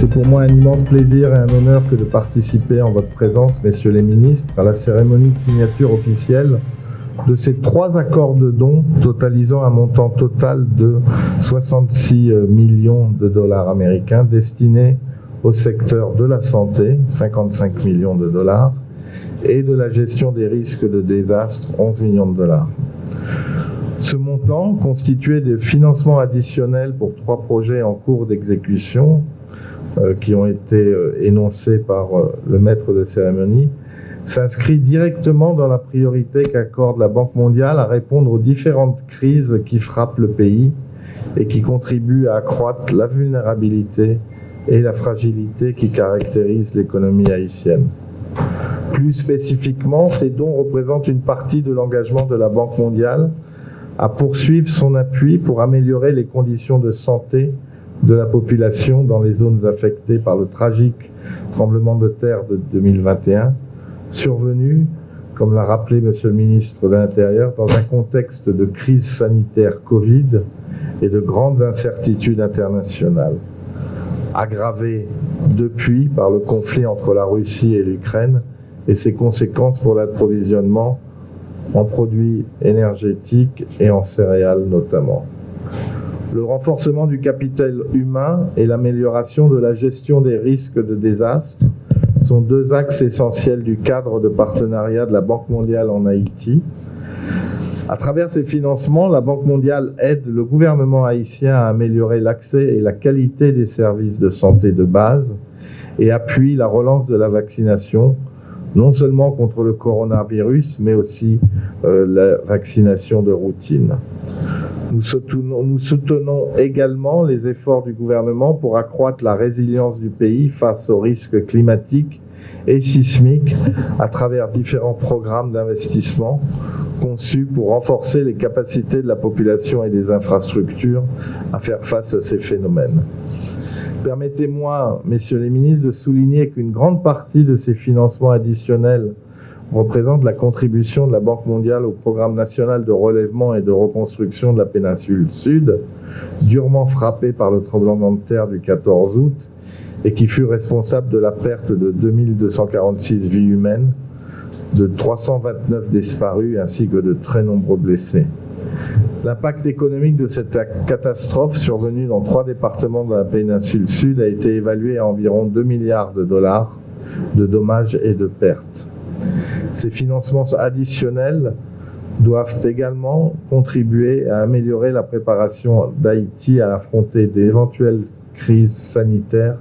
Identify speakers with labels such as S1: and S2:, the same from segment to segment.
S1: C'est pour moi un immense plaisir et un honneur que de participer en votre présence, messieurs les ministres, à la cérémonie de signature officielle de ces 3 accords de dons totalisant un montant total de 66 millions de dollars américains destinés au secteur de la santé, 55 millions de dollars, et de la gestion des risques de désastre, 11 millions de dollars. Ce montant, constitué de financements additionnels pour 3 projets en cours d'exécution, qui ont été énoncés par le maître de cérémonie, s'inscrit directement dans la priorité qu'accorde la Banque mondiale à répondre aux différentes crises qui frappent le pays et qui contribuent à accroître la vulnérabilité et la fragilité qui caractérisent l'économie haïtienne. Plus spécifiquement, ces dons représentent une partie de l'engagement de la Banque mondiale à poursuivre son appui pour améliorer les conditions de santé de la population dans les zones affectées par le tragique tremblement de terre de 2021, survenu, comme l'a rappelé Monsieur le ministre de l'Intérieur, dans un contexte de crise sanitaire Covid et de grandes incertitudes internationales, aggravé depuis par le conflit entre la Russie et l'Ukraine et ses conséquences pour l'approvisionnement en produits énergétiques et en céréales notamment. Le renforcement du capital humain et l'amélioration de la gestion des risques de désastre sont 2 axes essentiels du cadre de partenariat de la Banque mondiale en Haïti. À travers ces financements, la Banque mondiale aide le gouvernement haïtien à améliorer l'accès et la qualité des services de santé de base et appuie la relance de la vaccination, non seulement contre le coronavirus, mais aussi la vaccination de routine. Nous soutenons également les efforts du gouvernement pour accroître la résilience du pays face aux risques climatiques et sismiques à travers différents programmes d'investissement conçus pour renforcer les capacités de la population et des infrastructures à faire face à ces phénomènes. Permettez-moi, messieurs les ministres, de souligner qu'une grande partie de ces financements additionnels représente la contribution de la Banque mondiale au programme national de relèvement et de reconstruction de la péninsule Sud, durement frappée par le tremblement de terre du 14 août et qui fut responsable de la perte de 2246 vies humaines, de 329 disparus ainsi que de très nombreux blessés. L'impact économique de cette catastrophe survenue dans 3 départements de la péninsule Sud a été évalué à environ 2 milliards de dollars de dommages et de pertes. Ces financements additionnels doivent également contribuer à améliorer la préparation d'Haïti à affronter d'éventuelles crises sanitaires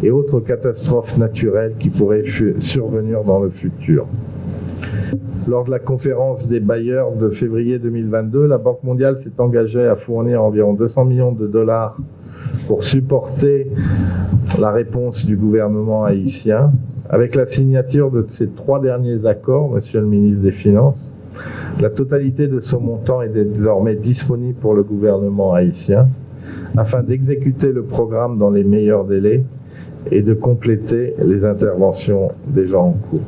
S1: et autres catastrophes naturelles qui pourraient survenir dans le futur. Lors de la conférence des bailleurs de février 2022, la Banque mondiale s'est engagée à fournir environ 200 millions de dollars pour supporter la réponse du gouvernement haïtien. Avec la signature de ces 3 derniers accords, Monsieur le ministre des Finances, la totalité de ce montant est désormais disponible pour le gouvernement haïtien afin d'exécuter le programme dans les meilleurs délais et de compléter les interventions déjà en cours.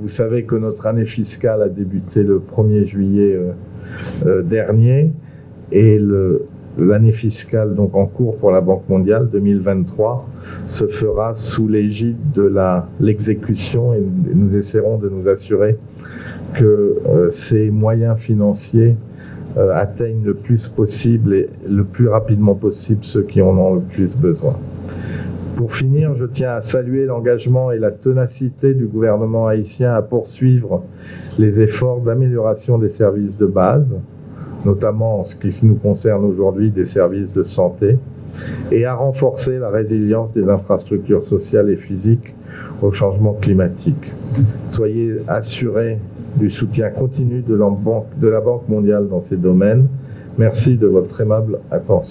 S1: Vous savez que notre année fiscale a débuté le 1er juillet dernier et l'année fiscale donc en cours pour la Banque mondiale 2023 se fera sous l'égide de l'exécution et nous essaierons de nous assurer que ces moyens financiers atteignent le plus possible et le plus rapidement possible ceux qui en ont le plus besoin. Pour finir, je tiens à saluer l'engagement et la ténacité du gouvernement haïtien à poursuivre les efforts d'amélioration des services de base, notamment en ce qui nous concerne aujourd'hui des services de santé, et à renforcer la résilience des infrastructures sociales et physiques au changement climatique. Soyez assurés du soutien continu de la Banque mondiale dans ces domaines. Merci de votre aimable attention.